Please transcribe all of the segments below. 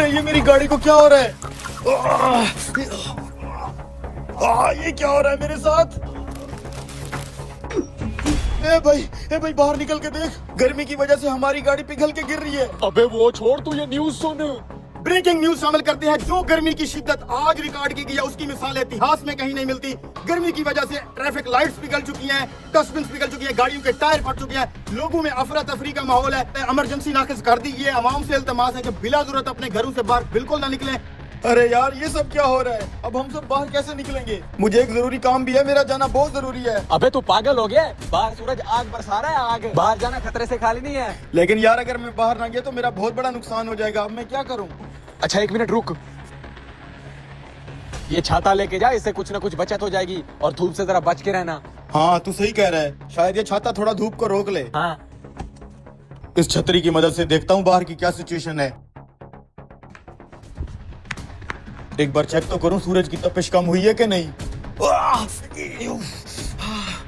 अरे ये मेरी गाड़ी को क्या हो रहा है? ये क्या हो रहा है मेरे साथ? ए भाई बाहर निकल के देख, गर्मी की वजह से हमारी गाड़ी पिघल के गिर रही है। अबे वो छोड़, तू ये न्यूज़ सुन। ब्रेकिंग न्यूज शामिल करते हैं। जो गर्मी की शिद्दत आज रिकॉर्ड की गई है उसकी मिसाल इतिहास में कहीं नहीं मिलती। गर्मी की वजह से ट्रैफिक लाइट्स पिघल चुकी हैं, डस्टबिन पिघल चुकी हैं, गाड़ियों के टायर फट चुके हैं, लोगों में अफरा तफरी का माहौल है। इमरजेंसी नाफिज कर दी है। अवाम से इल्तमास है कि बिला जरूरत अपने घरों से बाहर बिल्कुल ना निकलें। अरे यार ये सब क्या हो रहा है? अब हम सब बाहर कैसे निकलेंगे? मुझे एक जरूरी काम भी है, मेरा जाना बहुत जरूरी है। अबे तू पागल हो गया? बाहर सूरज आग बरसा रहा है, आग। बाहर जाना खतरे से खाली नहीं है। लेकिन यार अगर मैं बाहर ना गया तो मेरा बहुत बड़ा नुकसान हो जाएगा। अब मैं क्या करूँ? अच्छा 1 मिनट रुक, ये छाता लेके जा, इससे कुछ ना कुछ बचत हो जाएगी। और धूप से जरा बच के रहना। हाँ तू सही कह रहा है, शायद ये छाता थोड़ा धूप को रोक ले। हाँ इस छतरी की मदद से देखता हूँ बाहर की क्या सिचुएशन है। एक बार चेक तो करूं सूरज की तपिश कम हुई है कि नहीं।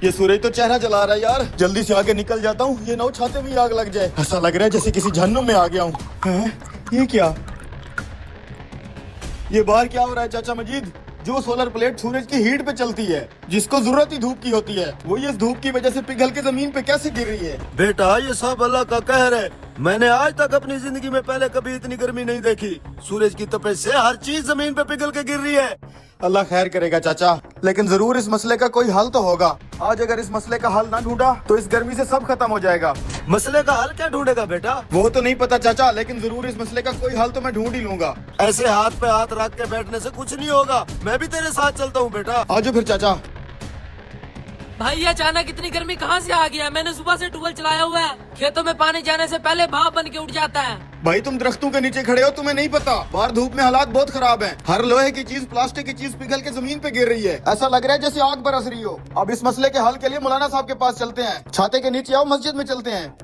ये सूरज तो चेहरा जला रहा है यार, जल्दी से आगे निकल जाता हूँ, ये नौ छाते में आग लग जाए। ऐसा लग रहा है जैसे किसी जहन्नुम में आ गया हूँ। ये क्या? ये बाहर क्या हो रहा है चाचा मजीद? जो सोलर प्लेट सूरज की हीट पे चलती है, जिसको जरूरत ही धूप की होती है, वो इस धूप की वजह से पिघल के जमीन पे कैसे गिर रही है? बेटा ये सब अल्लाह का कहर है। मैंने आज तक अपनी जिंदगी में पहले कभी इतनी गर्मी नहीं देखी। सूरज की तपिश से हर चीज जमीन पे पिघल के गिर रही है। अल्लाह खैर करेगा चाचा, लेकिन जरूर इस मसले का कोई हल तो होगा। आज अगर इस मसले का हल ना ढूंढा तो इस गर्मी से सब खत्म हो जाएगा। मसले का हल क्या ढूंढेगा बेटा? वो तो नहीं पता चाचा, लेकिन जरूर इस मसले का कोई हल तो मैं ढूंढ ही लूंगा। ऐसे हाथ पे हाथ रख के बैठने से कुछ नहीं होगा। मैं भी तेरे साथ चलता हूँ बेटा। आजो फिर चाचा। भाई अचानक इतनी गर्मी कहाँ से आ गया? मैंने सुबह से ट्यूबवेल चलाया हुआ है, खेतों में पानी जाने से पहले भाप बन के उठ जाता है। भाई तुम दरख्तों के नीचे खड़े हो, तुम्हें नहीं पता बाहर धूप में हालात बहुत खराब हैं। हर लोहे की चीज, प्लास्टिक की चीज पिघल के जमीन पे गिर रही है। ऐसा लग रहा है जैसे आग बरस रही हो। अब इस मसले के हल के लिए मौलाना साहब के पास चलते हैं। छाते के नीचे आओ, मस्जिद में चलते हैं।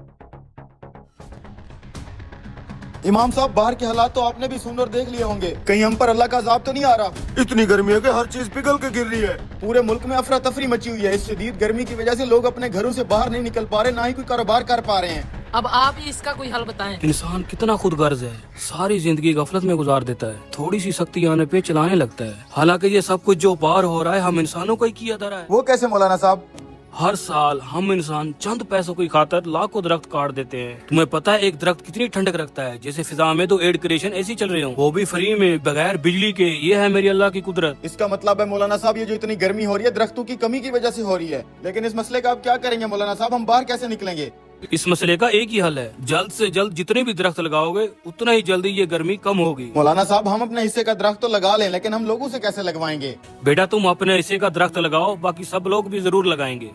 इमाम साहब बाहर के हालात तो आपने भी सुन और देख लिए होंगे, कहीं हम पर अल्लाह का अज़ाब तो नहीं आ रहा? इतनी गर्मी है कि हर चीज पिघल के गिर रही है। पूरे मुल्क में अफरा तफरी मची हुई है। इस शदीद गर्मी की वजह से लोग अपने घरों से बाहर नहीं निकल पा रहे, ना ही कोई कारोबार कर पा रहे हैं। अब आप ही इसका कोई हल बताएं। इंसान कितना खुदगर्ज है, सारी जिंदगी गफलत में गुजार देता है, थोड़ी सी सख्ती आने पे चलाने लगता है। हालांकि ये सब कुछ जो पार हो रहा है हम इंसानों को ही किया जा रहा है। वो कैसे मौलाना साहब? हर साल हम इंसान चंद पैसों की खातर लाखों दरख्त काट देते हैं। तुम्हें पता है एक दरख्त कितनी ठंडक रखता है? जैसे फिजा में तो एयर कंडीशन ऐसी चल रही हो, वो भी फ्री में बगैर बिजली के। ये है मेरी अल्लाह की कुदरत। इसका मतलब है मौलाना साहब ये जो इतनी गर्मी हो रही है दरख्तों की कमी की वजह से हो रही है। लेकिन इस मसले का आप क्या करेंगे मौलाना साहब? हम बाहर कैसे निकलेंगे? इस मसले का एक ही हल है, जल्द से जल्द जितने भी दरख्त लगाओगे उतना ही जल्दी ये गर्मी कम होगी। मौलाना साहब हम अपने हिस्से का दरख्त तो लगा लें, लेकिन हम लोगों से कैसे लगवाएंगे? बेटा तुम अपने हिस्से का दरख्त लगाओ, बाकी सब लोग भी जरूर लगाएंगे।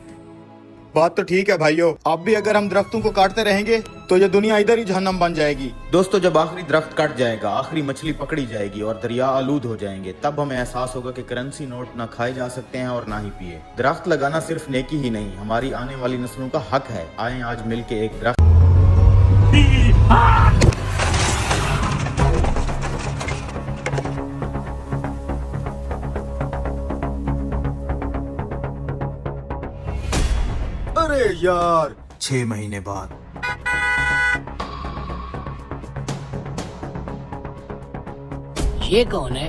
बात तो ठीक है भाइयों, अब भी अगर हम दरख्तों को काटते रहेंगे तो ये दुनिया इधर ही जहन्नम बन जाएगी। दोस्तों जब आखिरी दरख्त कट जाएगा, आखिरी मछली पकड़ी जाएगी और दरिया आलूद हो जाएंगे, तब हमें एहसास होगा कि करेंसी नोट ना खाए जा सकते हैं और ना ही पिए। दरख्त लगाना सिर्फ नेकी ही नहीं, हमारी आने वाली नस्लों का हक है। आए आज मिलके एक दरख्त। अरे यार 6 महीने बाद। ये कौन है?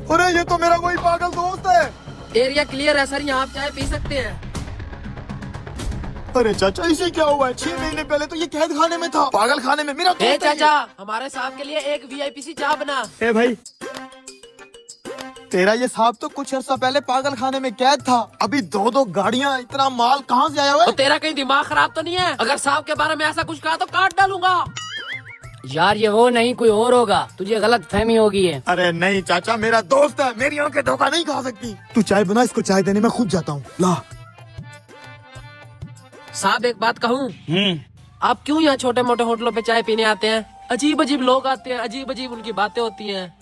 अरे ये तो मेरा कोई पागल दोस्त है। एरिया क्लियर है सर, यहाँ आप चाय पी सकते हैं। अरे चाचा इसे क्या हुआ है? 6 महीने पहले तो ये कैद खाने में था, पागल खाने में। मेरा ए दोस्त है ये। चाचा, हमारे साहब के लिए एक वीआईपी सी चाय बना। ए भाई तेरा ये साहब तो कुछ अर्सा पहले पागल खाने में कैद था। अभी 2-2 गाड़ियाँ, इतना माल कहाँ से आया हुआ तो है? तेरा कहीं दिमाग खराब तो नहीं है? अगर साहब के बारे में ऐसा कुछ कहा तो काट डालूंगा। यार ये वो नहीं, कोई और होगा, तुझे गलत फहमी होगी है। अरे नहीं चाचा, मेरा दोस्त है, मेरी आंखें धोखा नहीं खा सकती। तू चाय बना, इसको चाय देने में खुद जाता हूँ। ला साहब एक बात कहूँ, आप क्यों यहाँ छोटे मोटे होटलों पे चाय पीने आते हैं? अजीब अजीब लोग आते हैं, अजीब अजीब उनकी बातें होती हैं।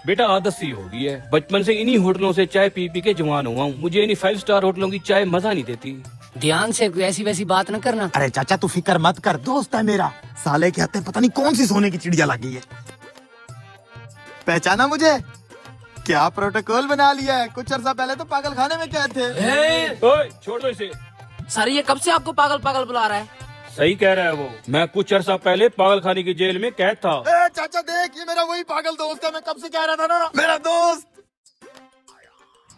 बेटा आदत सी हो गई है, बचपन से इन्हीं होटलों से चाय पी पी के जवान हुआ हूँ। मुझे इन्हीं 5 स्टार होटलों की चाय मजा नहीं देती। ध्यान से कोई ऐसी वैसी बात न करना। अरे चाचा तू फिक्र मत कर, दोस्त है मेरा। साले के हाथे पता नहीं कौन सी सोने की चिड़िया लगी है। पहचाना मुझे? क्या प्रोटोकॉल बना लिया है? कुछ अर्सा पहले तो पागल खाने में कैद थे। ओए, छोड़ दो इसे। सर ये कब से आपको पागल पागल बुला रहा है? सही कह रहा है वो। मैं कुछ अर्सा पहले पागल खाने की जेल में कैद था। ए चाचा देख, ये मेरा वही पागल दोस्त है, मैं कब से कह रहा था ना, मेरा दोस्त।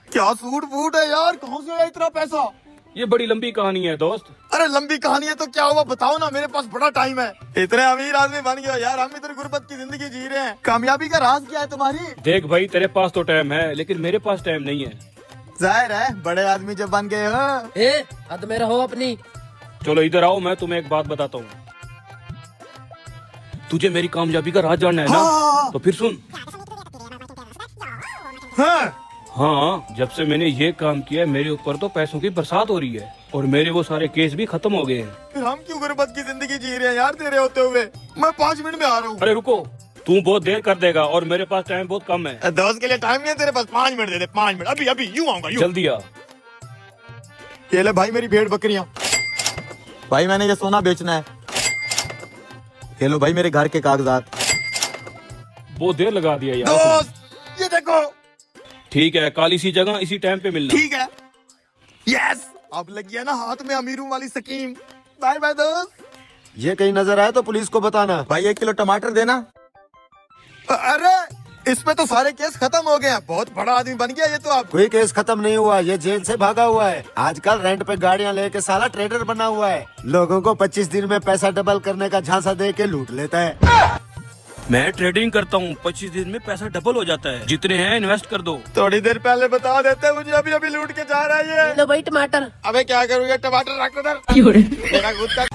क्या सूट बूट है यार, कहाँ से आया इतना पैसा? ये बड़ी लंबी कहानी है दोस्त। अरे लंबी कहानी है तो क्या हुआ, बताओ ना, मेरे पास बड़ा टाइम है। इतने अमीर आदमी बन गए यार, हम इतनी गुर्बत की जिंदगी जी रहे हैं। कामयाबी का राज क्या है तुम्हारी? देख भाई, तेरे पास तो टाइम है लेकिन मेरे पास टाइम नहीं है। जाहिर है, बड़े आदमी जब बन गए हो। ए हद में रहो अपनी। चलो इधर आओ, मैं तुम्हें एक बात बताता हूँ। तुझे मेरी कामयाबी का राज जानना है ना? हाँ। तो फिर सुन। हाँ। हाँ, जब से मैंने ये काम किया है मेरे ऊपर तो पैसों की बरसात हो रही है और मेरे वो सारे केस भी खत्म हो गए हैं। फिर हम क्यों गुर्बत की जिंदगी जी रहे हैं यार तेरे होते हुए? मैं 5 मिनट में आ रहा हूँ। अरे रुको, तू बहुत देर कर देगा और मेरे पास टाइम बहुत कम है। दोस्त के लिए टाइम नहीं है तेरे पास? 5 मिनट दे दे, 5 मिनट। अभी अभी यूं आऊंगा, यूं। जल्दी आ। ये ले भाई मेरी भेड़ बकरियां। भाई मैंने ये सोना बेचना है। ये लो भाई मेरे घर के कागजात। बहुत देर लगा दिया यार। दोस्त ये देखो। ठीक है, कल इसी जगह इसी टाइम पे मिलना। ठीक है। यस, अब लग गया ना हाथ में अमीरों वाली स्कीम। बाय बाय दोस्त। ये कहीं नजर आए तो पुलिस को बताना। भाई 1 किलो टमाटर देना। अरे इसमें तो सारे केस खत्म हो गए हैं, बहुत बड़ा आदमी बन गया ये तो। अब कोई केस खत्म नहीं हुआ, ये जेल से भागा हुआ है। आजकल रेंट पे गाड़ियां लेके साला ट्रेडर बना हुआ है। लोगों को 25 दिन में पैसा डबल करने का झांसा दे के लूट लेता है। मैं ट्रेडिंग करता हूँ, 25 दिन में पैसा डबल हो जाता है। जितने हैं इन्वेस्ट कर दो। थोड़ी देर पहले बता देते, मुझे अभी अभी लूट के जा रहा है ये। लो भाई टमाटर। अबे क्या करूँगा, टमाटर रख उधर। मेरा खुद का।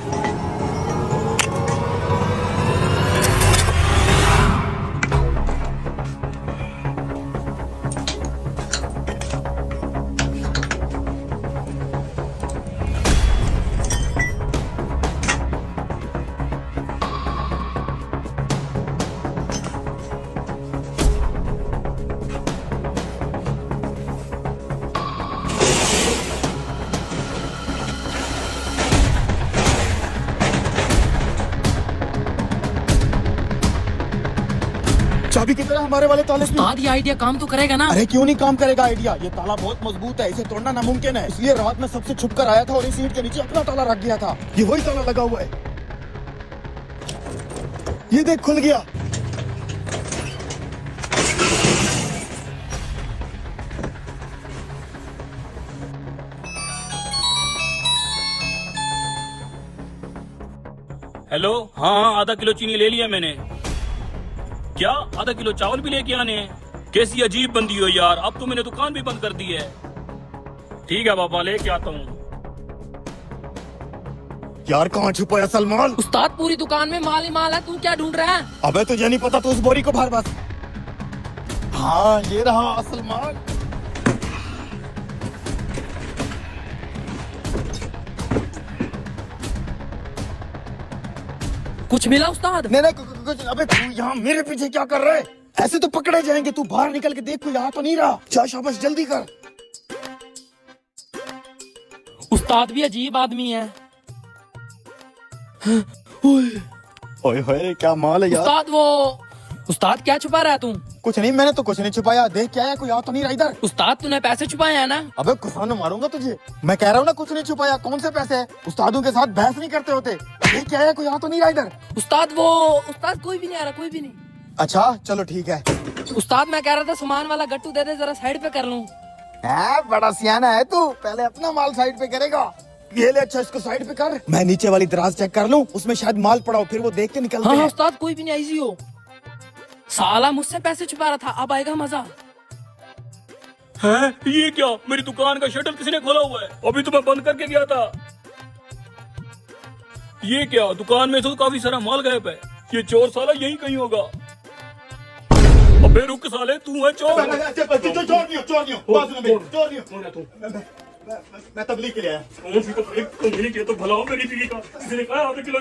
चाबी की तरह हमारे वाले ताले की। उस्ताद ये आइडिया काम तो करेगा ना? अरे क्यों नहीं काम करेगा आइडिया? ये ताला बहुत मजबूत है, इसे तोड़ना नामुमकिन है। इसलिए रात में सबसे छुप कर आया था और इस ईंट के नीचे अपना ताला रख दिया था। ये वही ताला लगा हुआ है। ये देख, खुल गया। हेलो, हाँ हाँ, आधा किलो चीनी ले लिया मैंने। क्या आधा किलो चावल भी लेके आने हैं? कैसी अजीब बंदी हो यार, अब तो मैंने दुकान भी बंद कर दी है। ठीक है बाबा, लेके आता हूँ। यार कहाँ छुपाया सलमान? उस्ताद पूरी दुकान में माल ही माल है, तू क्या ढूंढ रहा है? अबे तुझे नहीं पता तो उस बोरी को भर बस। हाँ ये रहा सलमान। कुछ मिला उस्ताद? नहीं नहीं कुछ। अबे तू यहाँ मेरे पीछे क्या कर रहा है? ऐसे तो पकड़े जाएंगे। तू बाहर निकल के देख, कोई यहाँ तो नहीं रहा। जा शाबाश, जल्दी कर। उस्ताद भी अजीब आदमी है। ओए होए क्या माल है यार। उस्ताद क्या छुपा रहा है तू? कुछ नहीं, मैंने तो कुछ नहीं छुपाया। देख क्या है, कोई यहाँ तो नहीं रहा इधर। उस्ताद तूने पैसे छुपाए हैं ना? अबे कुछ मारूंगा तुझे। मैं कह रहा हूँ ना, कुछ नहीं छुपाया। कौन से पैसे है? उस्तादों के साथ बहस नहीं करते होते। देख क्या है, कोई यहाँ तो नहीं रहा इधर। उस्ताद कोई भी नहीं आ रहा, कोई भी नहीं। अच्छा चलो ठीक है। उस्ताद मैं कह रहा था सामान वाला गट्टू दे दे, जरा साइड पे कर लूं। बड़ा सियाना है तू, पहले अपना माल साइड पे करेगा। ये ले, अच्छा इसको साइड पे कर। मैं नीचे वाली दराज चेक कर लूं, उसमें शायद माल पड़ा हो, फिर वो देख के निकलते हाँ हैं। उस्ताद कोई भी नहीं, इजी हो। साला मुझसे पैसे छुपा रहा था, अब आएगा मजा। है ये क्या? मेरी दुकान का शटर किसने खोला हुआ है? अभी तो मैं बंद करके गया था। ये क्या, दुकान में तो काफी सारा माल गायब है। ये चोर साला यही कहीं होगा। अबे रुक साले, तू है चोर। मैं तबलीग के लिए आया। कौन सी तकलीफ? तो मेरी क्या तो भला हो मेरी बीवी का। किसी ने कहा आधे किलो